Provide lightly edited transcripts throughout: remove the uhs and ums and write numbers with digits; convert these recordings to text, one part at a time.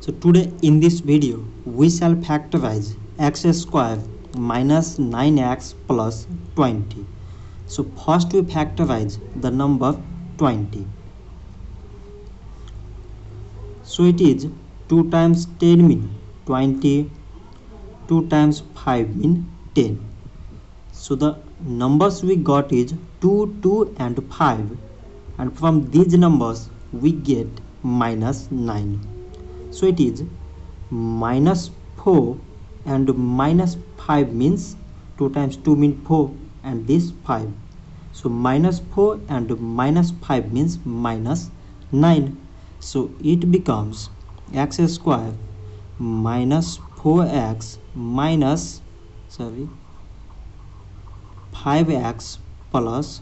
So today in this video we shall factorize x square minus 9x plus 20. So first we factorize the number 20. So it is 2 times 10 mean 20, 2 times 5 mean 10. So the numbers we got is 2, 2 and 5, and from these numbers we get minus 9. So it is minus 4 and minus 5 means 2 times 2 means 4 and this 5. So minus 4 and minus 5 means minus 9. So it becomes x square minus 4x minus 5x plus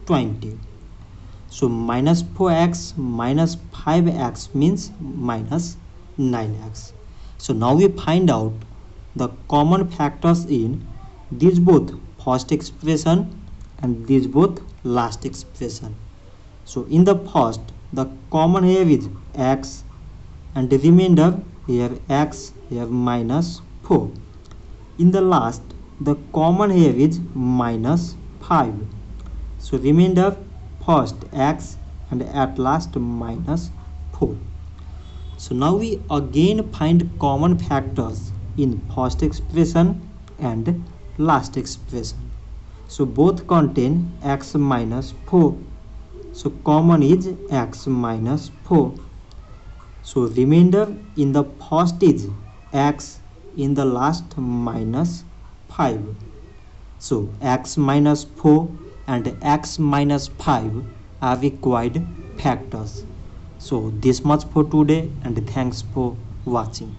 20. So minus 4x minus 5x means minus 9x. So now we find out the common factors in these both first expression and these both last expression. So in the first, the common here is x, and the remainder here x, here minus 4. In the last, the common here is minus 5. So remainder first x and at last minus 4. So now we again find common factors in first expression and last expression. So both contain x minus 4. So common is x minus 4. So remainder in the first is x, in the last minus 5. So x minus 4 and x minus 5 are required factors. So this much for today, and thanks for watching.